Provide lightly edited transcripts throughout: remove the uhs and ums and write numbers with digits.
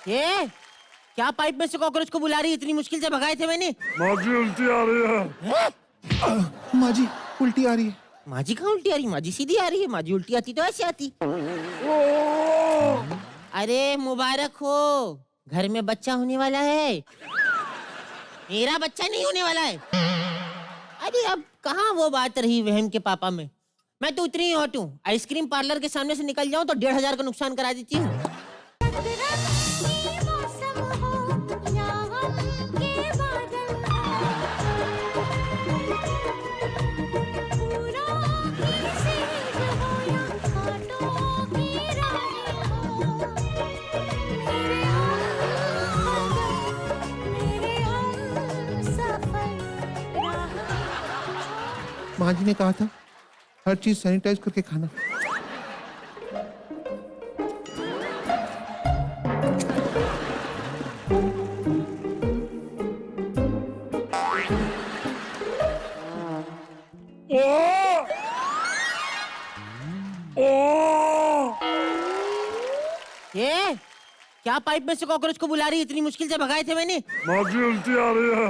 ये क्या पाइप में से कॉकरोच को बुला रही है? इतनी मुश्किल से भगाए थे मैंने। माँ जी उल्टी आ रही है। माँ जी उल्टी आ रही है। माँ जी कहाँ उल्टी आ रही? माँ जी सीधी आ रही है। माँ जी उल्टी आती तो ऐसे आती। अरे मुबारक हो, घर में बच्चा होने वाला है। मेरा बच्चा नहीं होने वाला है। अरे अब कहाँ वो बात रही वहम के पापा में। मैं तो उतनी ही हॉट हूँ, आइसक्रीम पार्लर के सामने से निकल जाऊं तो 1,500 का नुकसान करा देती हूँ। माँ जी ने कहा था हर चीज सैनिटाइज करके खाना। ये क्या पाइप में से कॉकरोच को बुला रही है? इतनी मुश्किल से भगाए थे मैंने। माँ जी उल्टी आ रही है।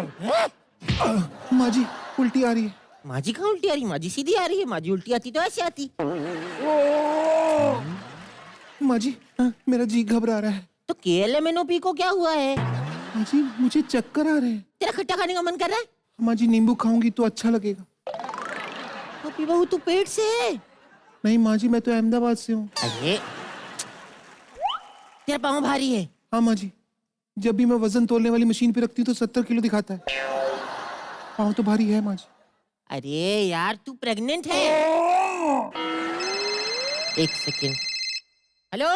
माँ जी उल्टी आ रही है। माँ जी कहाँ उल्टी आ रही? माँ जी सीधी आ रही है। माँ जी उल्टी आती तो ऐसे आती। माँ जी मेरा जी घबरा रहा है। तो KLMNOP को क्या हुआ है? माँ जी मुझे चक्कर आ रहे हैं। तेरा खट्टा खाने का मन कर रहा है? माँ जी नींबू खाऊंगी तो अच्छा लगेगा। तो पी बहू तू पेट से है। नहीं माँ जी मैं तो अहमदाबाद से हूँ। अरे तेरा पाँव भारी है। हाँ माँ जी, जब भी मैं वजन तोलने वाली मशीन पे रखती हूँ तो 70 किलो दिखाता है। पाँव तो भारी है माँ जी। अरे यार तू प्रेग्नेंट है। एक सेकेंड। हेलो,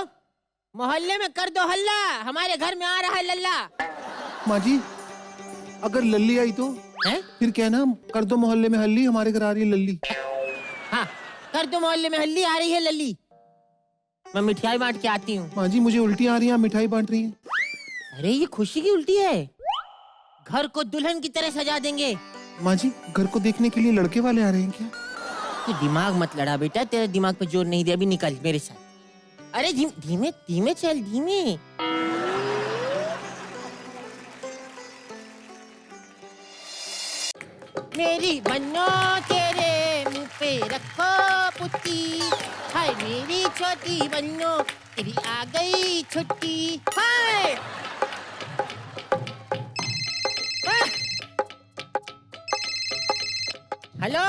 मोहल्ले में कर दो हल्ला, हमारे घर में आ रहा है लल्ला। माँ जी अगर लल्ली आई तो हैं? फिर कहना कर दो मोहल्ले में हल्ली, हमारे घर आ रही है लल्ली। हाँ, कर दो मोहल्ले में हल्ली, आ रही है लल्ली। मैं मिठाई बांट के आती हूँ। माँ जी मुझे उल्टी आ रही है, आप मिठाई बांट रही हैं। अरे ये खुशी की उल्टी है। घर को दुल्हन की तरह सजा देंगे। माँ जी घर को देखने के लिए लड़के वाले आ रहे हैं क्या? तू दिमाग मत लड़ा बेटा, तेरे दिमाग पे जोर नहीं दिया। अभी निकल मेरे साथ। अरे धीमे धीमे चल, धीमे। मेरी बन्नो तेरे मुंह पे रखो पुट्टी, हाय मेरी छोटी बन्नो तेरी आ गई छुट्टी, हाय। हेलो,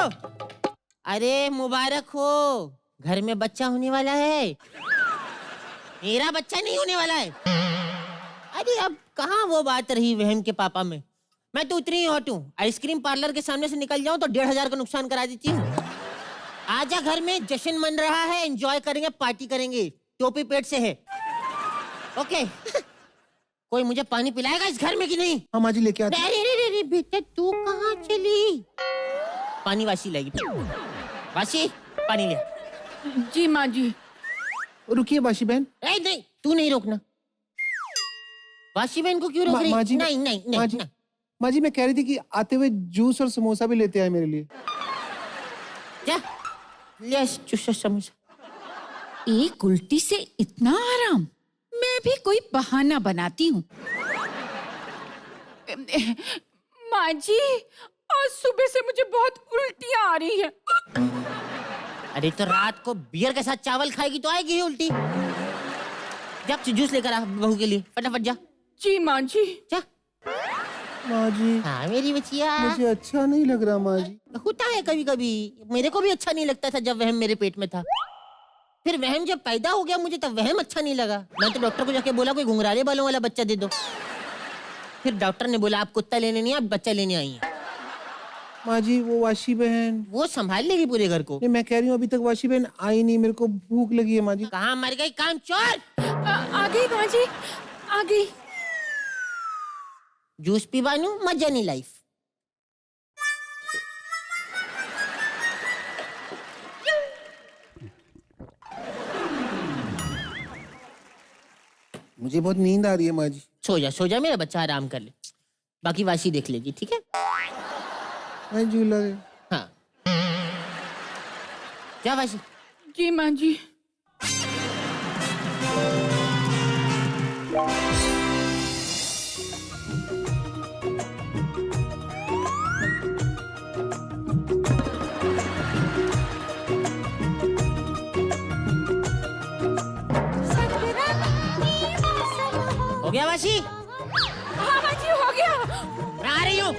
अरे मुबारक हो, घर में बच्चा होने वाला है। मेरा बच्चा नहीं होने वाला है। अरे अब कहाँ वो बात रही वहम के पापा में। मैं तो उतनी ही हॉट हूँ, आइसक्रीम पार्लर के सामने से निकल जाऊं तो 1,500 का नुकसान करा देती हूँ। आजा, घर में जश्न मन रहा है, एंजॉय करेंगे, पार्टी करेंगे। टोपी पेट से है। ओके। कोई मुझे पानी पिलाएगा इस घर में कि नहीं? हाँ माँ जी लेके आते। अरे बेटा तू कहाँ चली? पानी वासी लाएगी। वासी पानी ले। जी माँ जी। रुकिए बाशी बहन। नहीं तू नहीं रोकना। वासी बहन को क्यों रोक रही? माँ जी नहीं माँ जी मैं कह रही थी कि आते हुए जूस और समोसा भी लेते आए मेरे लिए। क्या ले चूसा समोसा। एक उल्टी से इतना आराम? मैं भी कोई बहाना बनाती हूँ। माँ जी आज सुबह से मुझे बहुत उल्टियाँ आ रही है। अरे तो रात को बियर के साथ चावल खाएगी तो आएगी ही उल्टी। जा जूस लेकर आ बहू के लिए, फटाफट जा। जी माँ जी। जा। माँ जी हाँ मेरी बच्चिया। मुझे अच्छा नहीं लग रहा माँ जी। होता है कभी कभी, मेरे को भी अच्छा नहीं लगता था जब वहम मेरे पेट में था। फिर वहम जब पैदा हो गया मुझे तब वहम अच्छा नहीं लगा। मैं तो डॉक्टर को जाके बोला कोई घुंघराले बालों वाला बच्चा दे दो। फिर डॉक्टर ने बोला आप कुत्ता लेने नहीं, आप बच्चा लेने आई हैं। माँ जी वो वाशी बहन वो संभाल लेगी पूरे घर को। नहीं, मैं कह रही हूँ अभी तक वाशी बहन आई नहीं, मेरे को भूख लगी है माँ जी। कहाँ मर गई काम चोर? आ गई माँ जी, आ गई। जूस पी बानू, मजा नहीं लाइफ। मुझे बहुत नींद आ रही है माँ जी। सो जा मेरा बच्चा, आराम कर ले। बाकी वाशी देख लेगी, ठीक है? मैं झूला गया। हाँ जा वाशी। जी माँ जी। गया वाशी? हाँ बाजी हो गया। मैं आ रही हूँ।